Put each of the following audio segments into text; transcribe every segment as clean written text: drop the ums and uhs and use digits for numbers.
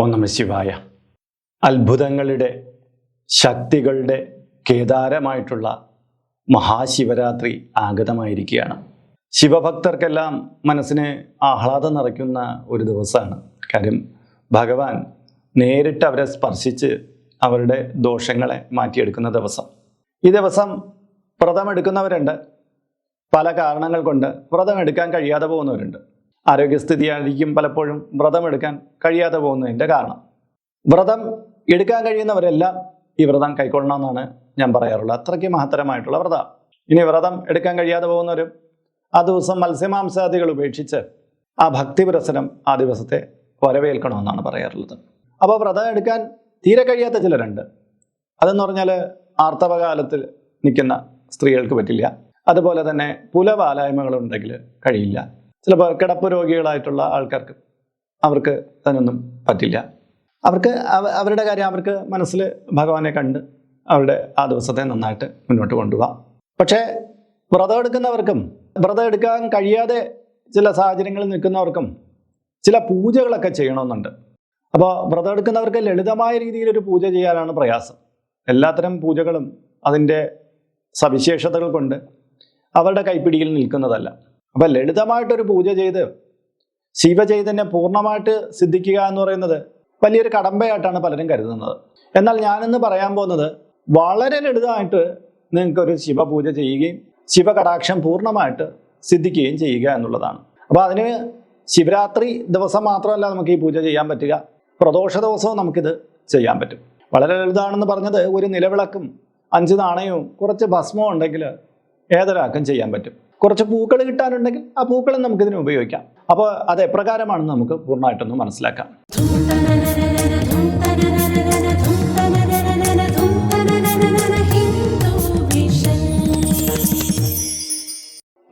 ഓം നമഃ ശിവായ. അത്ഭുതങ്ങളുടെ ശക്തികളുടെ കേദാരമായിട്ടുള്ള മഹാശിവരാത്രി ആഗതമായിരിക്കുകയാണ്. ശിവഭക്തർക്കെല്ലാം മനസ്സിന് ആഹ്ലാദം നിറയ്ക്കുന്ന ഒരു ദിവസമാണ്. കാര്യം ഭഗവാൻ നേരിട്ട് അവരെ സ്പർശിച്ച് അവരുടെ ദോഷങ്ങളെ മാറ്റിയെടുക്കുന്ന ദിവസം. ഈ ദിവസം വ്രതമെടുക്കുന്നവരുണ്ട്, പല കാരണങ്ങൾ കൊണ്ട് വ്രതമെടുക്കാൻ കഴിയാതെ പോകുന്നവരുണ്ട്. ആരോഗ്യസ്ഥിതിയായിരിക്കും പലപ്പോഴും വ്രതമെടുക്കാൻ കഴിയാതെ പോകുന്നതിൻ്റെ കാരണം. വ്രതം എടുക്കാൻ കഴിയുന്നവരെല്ലാം ഈ വ്രതം കൈക്കൊള്ളണമെന്നാണ് ഞാൻ പറയാറുള്ളത്. അത്രയ്ക്ക് മഹത്തരമായിട്ടുള്ള വ്രതം. ഇനി വ്രതം എടുക്കാൻ കഴിയാതെ പോകുന്നവരും ആ ദിവസം മത്സ്യമാംസാദികൾ ഉപേക്ഷിച്ച് ആ ഭക്തി പുരസരം ആ ദിവസത്തെ വരവേൽക്കണമെന്നാണ് പറയാറുള്ളത്. അപ്പോൾ വ്രതം എടുക്കാൻ തീരെ കഴിയാത്ത ചിലരുണ്ട്. അതെന്ന് പറഞ്ഞാൽ ആർത്തവകാലത്തിൽ നിൽക്കുന്ന സ്ത്രീകൾക്ക് പറ്റില്ല. അതുപോലെ തന്നെ പുലവാലായ്മകളുണ്ടെങ്കിൽ കഴിയില്ല. ചിലപ്പോൾ കിടപ്പ് രോഗികളായിട്ടുള്ള ആൾക്കാർക്ക് അവർക്ക് അതിനൊന്നും പറ്റില്ല. അവർക്ക് അവരുടെ കാര്യം അവർക്ക് മനസ്സിൽ ഭഗവാനെ കണ്ട് അവരുടെ ആ ദിവസത്തെ നന്നായിട്ട് മുന്നോട്ട് കൊണ്ടുപോകാം. പക്ഷേ വ്രതം എടുക്കുന്നവർക്കും വ്രതം എടുക്കാൻ കഴിയാതെ ചില സാഹചര്യങ്ങളിൽ നിൽക്കുന്നവർക്കും ചില പൂജകളൊക്കെ ചെയ്യണമെന്നുണ്ട്. അപ്പോൾ വ്രതം എടുക്കുന്നവർക്ക് ലളിതമായ രീതിയിൽ ഒരു പൂജ ചെയ്യാനാണ് പ്രയാസം. എല്ലാത്തരം പൂജകളും അതിൻ്റെ സവിശേഷതകൾ കൊണ്ട് അവരുടെ കൈപ്പിടിയിൽ നിൽക്കുന്നതല്ല. അപ്പം ലളിതമായിട്ടൊരു പൂജ ചെയ്ത് ശിവചൈതന്യം പൂർണ്ണമായിട്ട് സിദ്ധിക്കുക എന്ന് പറയുന്നത് വലിയൊരു കടമ്പയായിട്ടാണ് പലരും കരുതുന്നത്. എന്നാൽ ഞാനിന്ന് പറയാൻ പോകുന്നത് വളരെ ലളിതമായിട്ട് നിങ്ങൾക്കൊരു ശിവപൂജ ചെയ്യുകയും ശിവകടാക്ഷം പൂർണ്ണമായിട്ട് സിദ്ധിക്കുകയും ചെയ്യുക എന്നുള്ളതാണ്. അപ്പോൾ അതിന് ശിവരാത്രി ദിവസം മാത്രമല്ല നമുക്ക് ഈ പൂജ ചെയ്യാൻ പറ്റുക, പ്രദോഷ ദിവസവും നമുക്കിത് ചെയ്യാൻ പറ്റും. വളരെ ലളിതമാണെന്ന് പറഞ്ഞത് ഒരു നിലവിളക്കും 5 നാണയവും കുറച്ച് ഭസ്മവും ഉണ്ടെങ്കിൽ ഏതൊരാൾക്കും ചെയ്യാൻ പറ്റും. കുറച്ച് പൂക്കൾ കിട്ടാനുണ്ടെങ്കിൽ ആ പൂക്കളും നമുക്കിതിന് ഉപയോഗിക്കാം. അപ്പോൾ അത് എപ്രകാരമാണെന്ന് നമുക്ക് പൂർണ്ണമായിട്ടൊന്ന് മനസ്സിലാക്കാം.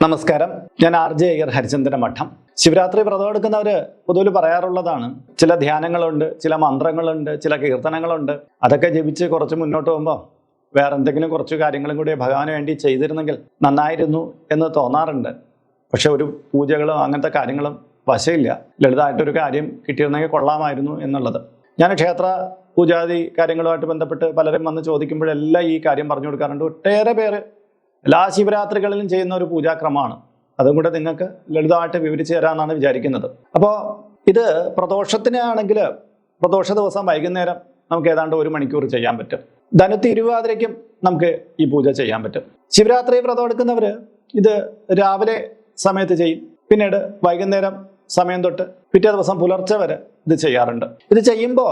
നമസ്കാരം, ഞാൻ RJ അയ്യർ, ഹരിചന്ദ്ര മഠം. ശിവരാത്രി വ്രതം എടുക്കുന്നവർ പൊതുവിൽ പറയാറുള്ളതാണ്, ചില ധ്യാനങ്ങളുണ്ട്, ചില മന്ത്രങ്ങളുണ്ട്, ചില കീർത്തനങ്ങളുണ്ട്. അതൊക്കെ ജപിച്ച് കുറച്ച് മുന്നോട്ട് പോകുമ്പോൾ വേറെ എന്തെങ്കിലും കുറച്ച് കാര്യങ്ങളും കൂടി ഭഗവാന് വേണ്ടി ചെയ്തിരുന്നെങ്കിൽ നന്നായിരുന്നു എന്ന് തോന്നാറുണ്ട്. പക്ഷെ ഒരു പൂജകളും അങ്ങനത്തെ കാര്യങ്ങളും വശമില്ല. ലളിതമായിട്ടൊരു കാര്യം കിട്ടിയിരുന്നെങ്കിൽ കൊള്ളാമായിരുന്നു എന്നുള്ളത്. ഞാൻ ക്ഷേത്ര പൂജാതി കാര്യങ്ങളുമായിട്ട് ബന്ധപ്പെട്ട് പലരും വന്ന് ചോദിക്കുമ്പോഴെല്ലാം ഈ കാര്യം പറഞ്ഞു കൊടുക്കാറുണ്ട്. ഒട്ടേറെ പേര് എല്ലാ ശിവരാത്രികളിലും ചെയ്യുന്ന ഒരു പൂജാക്രമമാണ്. അതും കൂടെ നിങ്ങൾക്ക് ലളിതമായിട്ട് വിവരിച്ചു തരാമെന്നാണ് വിചാരിക്കുന്നത്. അപ്പോൾ ഇത് പ്രദോഷത്തിനാണെങ്കിൽ പ്രദോഷ ദിവസം വൈകുന്നേരം നമുക്ക് ഏതാണ്ട് 1 മണിക്കൂർ ചെയ്യാൻ പറ്റും. ധനുത്തി ഇരുവാതിരയ്ക്കും നമുക്ക് ഈ പൂജ ചെയ്യാൻ പറ്റും. ശിവരാത്രി വ്രതം എടുക്കുന്നവർ ഇത് രാവിലെ സമയത്ത് ചെയ്യും, പിന്നീട് വൈകുന്നേരം സമയം തൊട്ട് പിറ്റേ ദിവസം പുലർച്ചെ വരെ ഇത് ചെയ്യാറുണ്ട്. ഇത് ചെയ്യുമ്പോൾ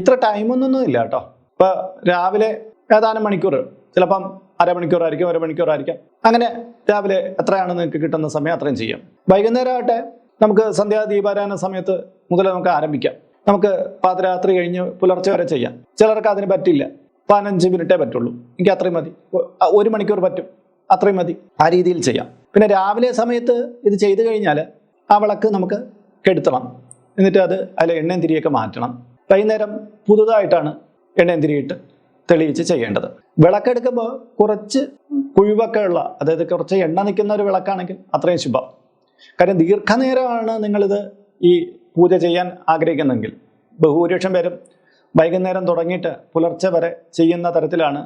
ഇത്ര ടൈമൊന്നും ഇല്ല കേട്ടോ. ഇപ്പോൾ രാവിലെ ഏതാനും മണിക്കൂർ, ചിലപ്പം അരമണിക്കൂറായിരിക്കും, 1 മണിക്കൂറായിരിക്കാം. അങ്ങനെ രാവിലെ എത്രയാണ് നിങ്ങൾക്ക് കിട്ടുന്ന സമയം അത്രയും ചെയ്യാം. വൈകുന്നേരം ആകട്ടെ നമുക്ക് സന്ധ്യാദീപാരാധന സമയത്ത് മുതൽ നമുക്ക് ആരംഭിക്കാം. നമുക്ക് പാതിരാത്രി കഴിഞ്ഞ് പുലർച്ചെ വരെ ചെയ്യാം. ചിലർക്ക് അതിന് പറ്റില്ല, 15 മിനിറ്റേ പറ്റുള്ളൂ, എനിക്ക് അത്രയും മതി, 1 മണിക്കൂർ പറ്റും, അത്രയും മതി, ആ രീതിയിൽ ചെയ്യാം. പിന്നെ രാവിലെ സമയത്ത് ഇത് ചെയ്തു കഴിഞ്ഞാൽ ആ വിളക്ക് നമുക്ക് കെടുത്തണം, എന്നിട്ട് അതിൽ എണ്ണയും തിരിയൊക്കെ മാറ്റണം. വൈകുന്നേരം പുതുതായിട്ടാണ് എണ്ണയും തിരിയിട്ട് തെളിയിച്ച് ചെയ്യേണ്ടത്. വിളക്കെടുക്കുമ്പോൾ കുറച്ച് കുഴിവൊക്കെ ഉള്ള, അതായത് കുറച്ച് എണ്ണ നിൽക്കുന്ന ഒരു വിളക്കാണെങ്കിൽ അത്രയും ശുഭം. കാര്യം ദീർഘനേരമാണ് നിങ്ങളിത് ഈ പൂജ ചെയ്യാൻ ആഗ്രഹിക്കുന്നെങ്കിൽ, ബഹുഭൂരിപക്ഷം പേരും വൈകുന്നേരം തുടങ്ങിയിട്ട് പുലർച്ചെ വരെ ചെയ്യുന്ന തരത്തിലാണ്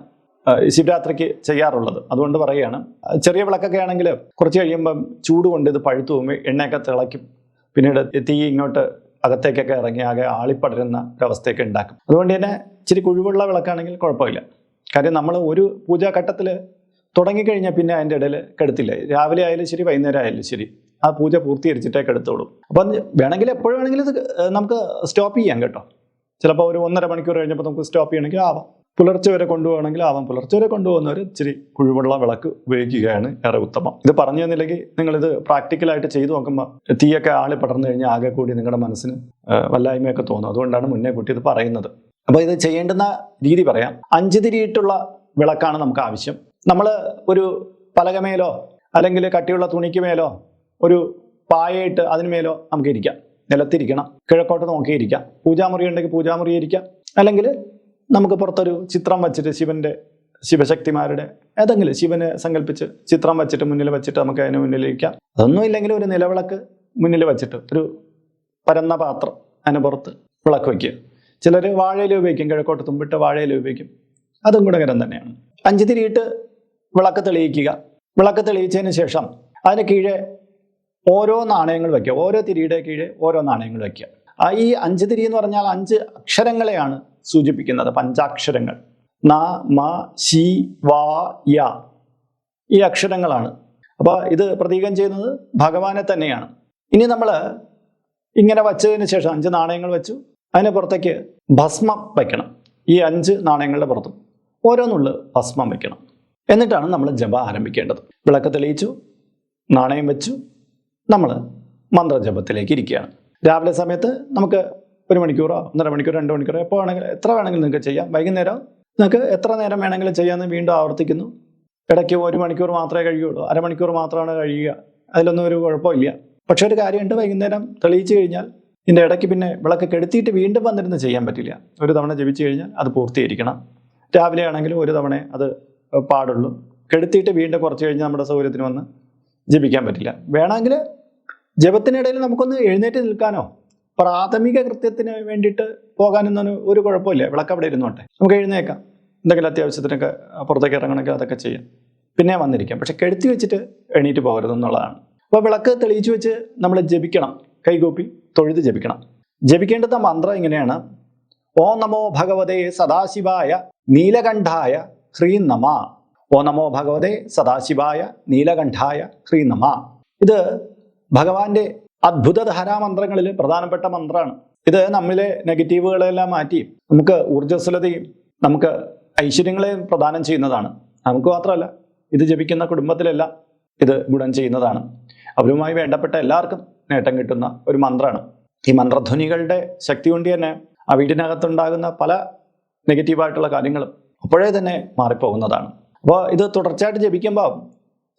ശിവരാത്രിക്ക് ചെയ്യാറുള്ളത്. അതുകൊണ്ട് പറയുകയാണ്, ചെറിയ വിളക്കൊക്കെ ആണെങ്കിൽ കുറച്ച് കഴിയുമ്പം ചൂട് കൊണ്ട് ഇത് പഴുത്തു പോകുമ്പോൾ എണ്ണയൊക്കെ തിളയ്ക്കും, പിന്നീട് തീ ഇങ്ങോട്ട് അകത്തേക്കൊക്കെ ഇറങ്ങി ആകെ ആളിപ്പടരുന്ന ഒരവസ്ഥയൊക്കെ ഉണ്ടാക്കും. അതുകൊണ്ട് തന്നെ ഇച്ചിരി കുഴിവുള്ള വിളക്കാണെങ്കിൽ കുഴപ്പമില്ല. കാര്യം നമ്മൾ ഒരു പൂജാഘട്ടത്തിൽ തുടങ്ങിക്കഴിഞ്ഞാൽ പിന്നെ അതിൻ്റെ ഇടയിൽ കെടുത്തില്ല. രാവിലെ ആയാലും ശരി, വൈകുന്നേരം ആയാലും ശരി, ആ പൂജ പൂർത്തീകരിച്ചിട്ടേ കെടുത്തോളൂ. അപ്പം വേണമെങ്കിൽ എപ്പോഴും വേണമെങ്കിലും ഇത് നമുക്ക് സ്റ്റോപ്പ് ചെയ്യാം കേട്ടോ. ചിലപ്പോൾ ഒരു 1.5 മണിക്കൂർ കഴിഞ്ഞപ്പോൾ നമുക്ക് സ്റ്റോപ്പ് ചെയ്യണമെങ്കിൽ ആവാം. പുലർച്ചെ വരെ കൊണ്ടുപോകണമെങ്കിൽ ആവാം. പുലർച്ചെ വരെ കൊണ്ടുപോകുന്നവർ ഇച്ചിരി കുഴിവുള്ള വിളക്ക് ഉപയോഗിക്കുകയാണ് ഏറെ ഉത്തമം. ഇത് പറഞ്ഞു തന്നില്ലെങ്കിൽ നിങ്ങളിത് പ്രാക്ടിക്കലായിട്ട് ചെയ്തു നോക്കുമ്പോൾ തീയൊക്കെ ആളി പടർന്നു കഴിഞ്ഞാൽ ആകെ കൂടി നിങ്ങളുടെ മനസ്സിന് വല്ലായ്മയൊക്കെ തോന്നും. അതുകൊണ്ടാണ് മുന്നേ കൂട്ടി ഇത് പറയുന്നത്. അപ്പോൾ ഇത് ചെയ്യേണ്ടുന്ന രീതി പറയാം. 5 തിരിയിട്ടുള്ള വിളക്കാണ് നമുക്ക് ആവശ്യം. നമ്മൾ ഒരു പലകമേലോ അല്ലെങ്കിൽ കട്ടിയുള്ള തുണിക്ക് മേലോ ഒരു പായയിട്ട് അതിനുമേലോ നമുക്ക് ഇരിക്കാം. നിലത്തിരിക്കണം, കിഴക്കോട്ട് നോക്കിയിരിക്കാം. പൂജാമുറി ഉണ്ടെങ്കിൽ പൂജാമുറി ഇരിക്കാം, അല്ലെങ്കിൽ നമുക്ക് പുറത്തൊരു ചിത്രം വച്ചിട്ട് ശിവശക്തിമാരുടെ ഏതെങ്കിലും ശിവനെ സങ്കല്പിച്ച് ചിത്രം വച്ചിട്ട് മുന്നിൽ വെച്ചിട്ട് നമുക്ക് അതിന് മുന്നിലിരിക്കാം. അതൊന്നും ഇല്ലെങ്കിൽ ഒരു നിലവിളക്ക് മുന്നിൽ വെച്ചിട്ട് ഒരു പരന്ന പാത്രം അതിന് പുറത്ത് വിളക്ക് വയ്ക്കുക. ചിലർ വാഴയില ഉപയോഗിക്കും, കിഴക്കോട്ട് തുമ്പിട്ട് വാഴയില ഉപയോഗിക്കും, അതും ഗുണകരം തന്നെയാണ്. 5 തിരിയിട്ട് വിളക്ക് തെളിയിക്കുക. വിളക്ക് തെളിയിച്ചതിന് ശേഷം അതിന് കീഴെ ഓരോ നാണയങ്ങൾ വയ്ക്കുക. ഓരോ തിരിയുടെ കീഴെ ഓരോ നാണയങ്ങൾ വയ്ക്കുക. ഈ 5 തിരി എന്ന് പറഞ്ഞാൽ 5 അക്ഷരങ്ങളെയാണ് സൂചിപ്പിക്കുന്നത്, പഞ്ചാക്ഷരങ്ങൾ. ന, മ, ശി, വാ, യ, ഈ അക്ഷരങ്ങളാണ്. അപ്പോൾ ഇത് പ്രതീകം ചെയ്യുന്നത് ഭഗവാനെ തന്നെയാണ്. ഇനി നമ്മൾ ഇങ്ങനെ വച്ചതിന് ശേഷം 5 നാണയങ്ങൾ വെച്ചു, അതിന് പുറത്തേക്ക് ഭസ്മം വയ്ക്കണം. ഈ 5 നാണയങ്ങളുടെ പുറത്തും ഓരോന്നുള്ളു ഭസ്മം വയ്ക്കണം. എന്നിട്ടാണ് നമ്മൾ ജപം ആരംഭിക്കേണ്ടത്. വിളക്ക് തെളിയിച്ചു, നാണയം വെച്ചു, നമ്മൾ മന്ത്രജപത്തിലേക്ക് ഇരിക്കുകയാണ്. രാവിലെ സമയത്ത് നമുക്ക് 1 മണിക്കൂറോ 1.5 മണിക്കൂർ 2 മണിക്കൂറോ എപ്പോൾ വേണമെങ്കിലും എത്ര വേണമെങ്കിലും നിങ്ങൾക്ക് ചെയ്യാം. വൈകുന്നേരം നിങ്ങൾക്ക് എത്ര നേരം വേണമെങ്കിലും ചെയ്യാമെന്ന് വീണ്ടും ആവർത്തിക്കുന്നു. ഇടയ്ക്ക് 1 മണിക്കൂർ മാത്രമേ കഴിയുള്ളൂ, അരമണിക്കൂർ മാത്രമാണ് കഴിയുക, അതിലൊന്നും ഒരു കുഴപ്പമില്ല. പക്ഷെ ഒരു കാര്യമുണ്ട്, വൈകുന്നേരം തെളിയിച്ചു കഴിഞ്ഞാൽ ഇതിൻ്റെ ഇടയ്ക്ക് പിന്നെ വിളക്ക് കെടുത്തിയിട്ട് വീണ്ടും വന്നിരുന്ന് ചെയ്യാൻ പറ്റില്ല. ഒരു തവണ ജപിച്ചു കഴിഞ്ഞാൽ അത് പൂർത്തീകരിക്കണം. രാവിലെ ആണെങ്കിലും ഒരു തവണ അത് പാടുള്ളൂ. കെടുത്തിയിട്ട് വീണ്ടും കുറച്ച് കഴിഞ്ഞ് നമ്മുടെ സൗകര്യത്തിന് വന്ന് ജപിക്കാൻ പറ്റില്ല. വേണമെങ്കിൽ ജപത്തിനിടയിൽ നമുക്കൊന്ന് എഴുന്നേറ്റ് നിൽക്കാനോ പ്രാഥമിക കൃത്യത്തിന് വേണ്ടിയിട്ട് പോകാനൊന്നും ഒരു കുഴപ്പമില്ല. വിളക്ക് അവിടെ ഇരുന്നോട്ടെ, നമുക്ക് എഴുന്നേക്കാം. എന്തെങ്കിലും അത്യാവശ്യത്തിനൊക്കെ പുറത്തേക്ക് ഇറങ്ങണമെങ്കിൽ അതൊക്കെ ചെയ്യാം, പിന്നെ വന്നിരിക്കാം. പക്ഷെ കെടുത്തി വെച്ചിട്ട് എണീറ്റ് പോകരുതെന്നുള്ളതാണ്. അപ്പോൾ വിളക്ക് തെളിയിച്ചു വെച്ച് നമ്മൾ ജപിക്കണം, കൈകൂപ്പി തൊഴുത് ജപിക്കണം. ജപിക്കേണ്ടുന്ന മന്ത്രം ഇങ്ങനെയാണ്: ഓം നമോ ഭഗവതേ സദാശിവായ നീലകണ്ഠായ ഹ്രീം നമ. ഓം നമോ ഭഗവതേ സദാശിവായ നീലകണ്ഠായ ഹ്രീം നമ. ഇത് ഭഗവാന്റെ അദ്ഭുത ധാരാമന്ത്രങ്ങളിൽ പ്രധാനപ്പെട്ട മന്ത്രമാണ്. ഇത് നമ്മിലെ നെഗറ്റീവുകളെല്ലാം മാറ്റി നമുക്ക് ഊർജ്ജസ്വലതയും നമുക്ക് ഐശ്വര്യങ്ങളെയും പ്രദാനം ചെയ്യുന്നതാണ്. നമുക്ക് മാത്രമല്ല, ഇത് ജപിക്കുന്ന കുടുംബത്തിലെല്ലാം ഇത് ഗുണം ചെയ്യുന്നതാണ്. അവരുമായി വേണ്ടപ്പെട്ട എല്ലാവർക്കും നേട്ടം കിട്ടുന്ന ഒരു മന്ത്രമാണ്. ഈ മന്ത്രധ്വനികളുടെ ശക്തി കൊണ്ട് തന്നെ ആ വീടിനകത്തുണ്ടാകുന്ന പല നെഗറ്റീവായിട്ടുള്ള കാര്യങ്ങളും അപ്പോഴേ തന്നെ മാറിപ്പോകുന്നതാണ്. അപ്പോൾ ഇത് തുടർച്ചയായിട്ട് ജപിക്കുമ്പോൾ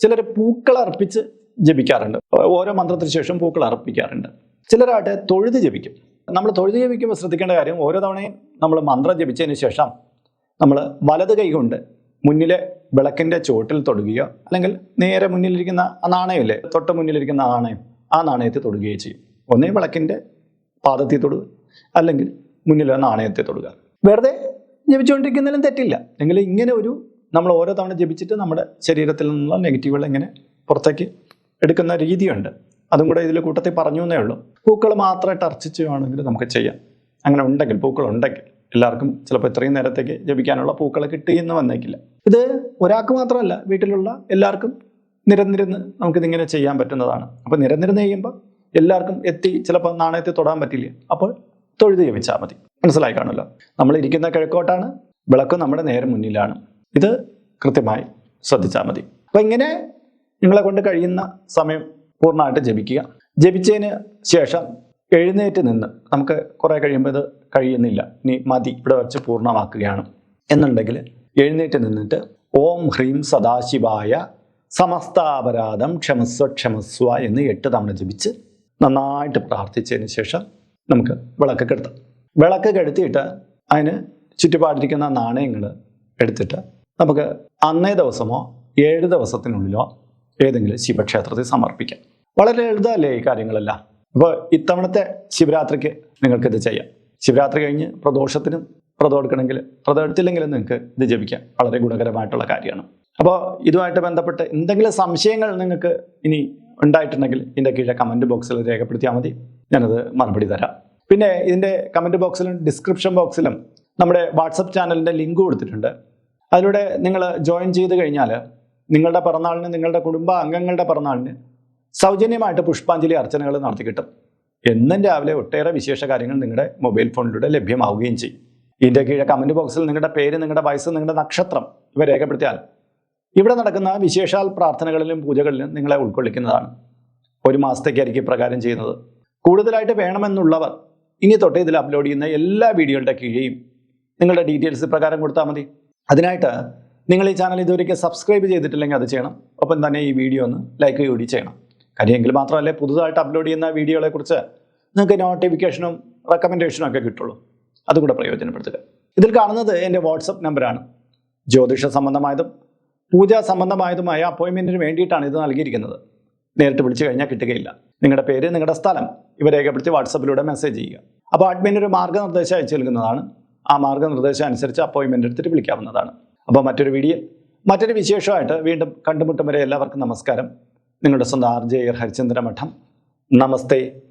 ചിലർ പൂക്കൾ അർപ്പിച്ച് ജപിക്കാറുണ്ട്. ഓരോ മന്ത്രത്തിന് ശേഷം പൂക്കൾ അർപ്പിക്കാറുണ്ട്. ചിലരായിട്ട് തൊഴുത് ജപിക്കും. നമ്മൾ തൊഴുത് ജപിക്കുമ്പോൾ ശ്രദ്ധിക്കേണ്ട കാര്യം, ഓരോ തവണയും നമ്മൾ മന്ത്രം ജപിച്ചതിന് ശേഷം നമ്മൾ വലത് കൈ കൊണ്ട് മുന്നിലെ വിളക്കിൻ്റെ ചുവട്ടിൽ തൊടുകയോ അല്ലെങ്കിൽ നേരെ മുന്നിലിരിക്കുന്ന ആ നാണയമില്ലേ, തൊട്ട് മുന്നിലിരിക്കുന്ന നാണയം, ആ നാണയത്തെ തൊടുകയോ ചെയ്യും. ഒന്നേ വിളക്കിൻ്റെ പാദത്തിൽ തൊടുക, അല്ലെങ്കിൽ മുന്നിലെ നാണയത്തെ തൊടുക. വെറുതെ ജപിച്ചുകൊണ്ടിരിക്കുന്നതിലും തെറ്റില്ല. എങ്കിൽ ഇങ്ങനെ നമ്മൾ ഓരോ തവണ ജപിച്ചിട്ട് നമ്മുടെ ശരീരത്തിൽ നിന്നുള്ള നെഗറ്റീവുകൾ ഇങ്ങനെ പുറത്തേക്ക് എടുക്കുന്ന രീതിയുണ്ട്. അതും കൂടെ ഇതിൽ കൂട്ടത്തിൽ പറഞ്ഞു എന്നേ ഉള്ളൂ. പൂക്കൾ മാത്രമായിട്ട് അർച്ചിച്ചുവാണെങ്കിൽ നമുക്ക് ചെയ്യാം. അങ്ങനെ ഉണ്ടെങ്കിൽ, പൂക്കളുണ്ടെങ്കിൽ, എല്ലാവർക്കും ചിലപ്പോൾ ഇത്രയും നേരത്തേക്ക് ജപിക്കാനുള്ള പൂക്കൾ കിട്ടിയെന്ന് വന്നേക്കില്ല. ഇത് ഒരാൾക്ക് മാത്രമല്ല, വീട്ടിലുള്ള എല്ലാവർക്കും നിരന്നിരുന്ന് നമുക്കിതിങ്ങനെ ചെയ്യാൻ പറ്റുന്നതാണ്. അപ്പോൾ നിരന്നിരുന്ന് ചെയ്യുമ്പോൾ എല്ലാവർക്കും ചിലപ്പോൾ നാണയത്തിൽ തൊടാൻ പറ്റില്ല, അപ്പോൾ തൊഴുത് ജപിച്ചാൽ മതി. മനസ്സിലായി കാണുമല്ലോ. നമ്മൾ ഇരിക്കുന്ന കിഴക്കോട്ടാണ്, വിളക്ക് നമ്മുടെ നേരെ മുന്നിലാണ്. ഇത് കൃത്യമായി ശ്രദ്ധിച്ചാൽ മതി. അപ്പോൾ ഇങ്ങനെ നിങ്ങളെ കൊണ്ട് കഴിയുന്ന സമയം പൂർണ്ണമായിട്ട് ജപിക്കുക. ജപിച്ചതിന് ശേഷം എഴുന്നേറ്റ് നിന്ന്, നമുക്ക് കുറേ കഴിയുമ്പോൾ ഇത് കഴിയുന്നില്ല, ഇനി മതി, ഇവിടെ വെച്ച് പൂർണ്ണമാക്കുകയാണ് എന്നുണ്ടെങ്കിൽ എഴുന്നേറ്റ് നിന്നിട്ട് ഓം ഹ്രീം സദാശിവായ സമസ്താപരാധം ക്ഷമസ്വ ക്ഷമസ്വ എന്ന് 8 തവണ ജപിച്ച് നന്നായിട്ട് പ്രാർത്ഥിച്ചതിന് ശേഷം നമുക്ക് വിളക്ക് കെടുത്താം. വിളക്ക് കെടുത്തിയിട്ട് അതിന് ചുറ്റുപാടിരിക്കുന്ന നാണയങ്ങൾ എടുത്തിട്ട് നമുക്ക് അന്നേ ദിവസമോ 7 ദിവസത്തിനുള്ളിലോ ഏതെങ്കിലും ശിവക്ഷേത്രത്തിൽ സമർപ്പിക്കാം. വളരെ ലളിതമല്ലേ ഈ കാര്യങ്ങളെല്ലാം. അപ്പോൾ ഇത്തവണത്തെ ശിവരാത്രിക്ക് നിങ്ങൾക്കിത് ചെയ്യാം. ശിവരാത്രി കഴിഞ്ഞ് പ്രദോഷത്തിനും വ്രതം എടുക്കണമെങ്കിൽ, വ്രതം എടുത്തില്ലെങ്കിലും നിങ്ങൾക്ക് ഇത് ജപിക്കാം. വളരെ ഗുണകരമായിട്ടുള്ള കാര്യമാണ്. അപ്പോൾ ഇതുമായിട്ട് ബന്ധപ്പെട്ട് എന്തെങ്കിലും സംശയങ്ങൾ നിങ്ങൾക്ക് ഇനി ഉണ്ടായിട്ടുണ്ടെങ്കിൽ ഇതിൻ്റെ കീഴെ കമൻറ്റ് ബോക്സിൽ രേഖപ്പെടുത്തിയാൽ മതി, ഞാനത് മറുപടി തരാം. പിന്നെ ഇതിൻ്റെ കമൻറ്റ് ബോക്സിലും ഡിസ്ക്രിപ്ഷൻ ബോക്സിലും നമ്മുടെ വാട്സപ്പ് ചാനലിൻ്റെ ലിങ്ക് കൊടുത്തിട്ടുണ്ട്. അതിലൂടെ നിങ്ങൾ ജോയിൻ ചെയ്ത് കഴിഞ്ഞാൽ നിങ്ങളുടെ പിറന്നാളിന്, നിങ്ങളുടെ കുടുംബ അംഗങ്ങളുടെ പിറന്നാളിന് സൗജന്യമായിട്ട് പുഷ്പാഞ്ജലി അർച്ചനകൾ നടത്തി കിട്ടും. എന്നും രാവിലെ ഒട്ടേറെ വിശേഷ കാര്യങ്ങൾ നിങ്ങളുടെ മൊബൈൽ ഫോണിലൂടെ ലഭ്യമാവുകയും ചെയ്യും. ഇതിൻ്റെ കീഴെ കമൻറ്റ് ബോക്സിൽ നിങ്ങളുടെ പേര്, നിങ്ങളുടെ വയസ്സ്, നിങ്ങളുടെ നക്ഷത്രം ഇവ രേഖപ്പെടുത്തിയാൽ ഇവിടെ നടക്കുന്ന വിശേഷാൽ പ്രാർത്ഥനകളിലും പൂജകളിലും നിങ്ങളെ ഉൾക്കൊള്ളിക്കുന്നതാണ്. 1 മാസത്തേക്കായിരിക്കും പ്രകാരം ചെയ്യുന്നത്. കൂടുതലായിട്ട് വേണമെന്നുള്ളവർ ഇനി തൊട്ട് ഇതിൽ അപ്ലോഡ് ചെയ്യുന്ന എല്ലാ വീഡിയോകളുടെ കീഴെയും നിങ്ങളുടെ ഡീറ്റെയിൽസ് പ്രകാരം കൊടുത്താൽ മതി. അതിനായിട്ട് നിങ്ങൾ ഈ ചാനൽ ഇതുവരെയ്ക്ക് സബ്സ്ക്രൈബ് ചെയ്തിട്ടില്ലെങ്കിൽ അത് ചെയ്യണം. ഒപ്പം തന്നെ ഈ വീഡിയോ ഒന്ന് ലൈക്ക് കൂടി ചെയ്യണം. കാര്യമെങ്കിൽ മാത്രമല്ലേ പുതുതായിട്ട് അപ്ലോഡ് ചെയ്യുന്ന വീഡിയോകളെക്കുറിച്ച് നിങ്ങൾക്ക് നോട്ടിഫിക്കേഷനും റെക്കമെൻഡേഷനും ഒക്കെ കിട്ടുള്ളൂ. അതുകൂടെ പ്രയോജനപ്പെടുത്തുക. ഇതിൽ കാണുന്നത് എൻ്റെ വാട്സപ്പ് നമ്പറാണ്. ജ്യോതിഷ സംബന്ധമായതും പൂജാ സംബന്ധമായതുമായ അപ്പോയിൻമെൻറ്റിന് വേണ്ടിയിട്ടാണ് ഇത് നൽകിയിരിക്കുന്നത്. നേരിട്ട് വിളിച്ചു കഴിഞ്ഞാൽ കിട്ടുകയില്ല. നിങ്ങളുടെ പേര്, നിങ്ങളുടെ സ്ഥലം ഇവ രേഖപ്പെടുത്തി വാട്സപ്പിലൂടെ മെസ്സേജ് ചെയ്യുക. അപ്പോൾ അഡ്മിൻ ഒരു മാർഗ്ഗനിർദ്ദേശം അയച്ചു നൽകുന്നതാണ്. ആ മാർഗ്ഗനിർദ്ദേശം അനുസരിച്ച് അപ്പോയിൻമെൻ്റ് എടുത്തിട്ട് വിളിക്കാവുന്നതാണ്. അപ്പോൾ മറ്റൊരു വീഡിയോ മറ്റൊരു വിശേഷമായിട്ട് വീണ്ടും കണ്ടുമുട്ടും വരെ എല്ലാവർക്കും നമസ്കാരം. നിങ്ങളുടെ സ്വന്തം RJ ഹരിചന്ദ്ര മഠം. നമസ്തേ.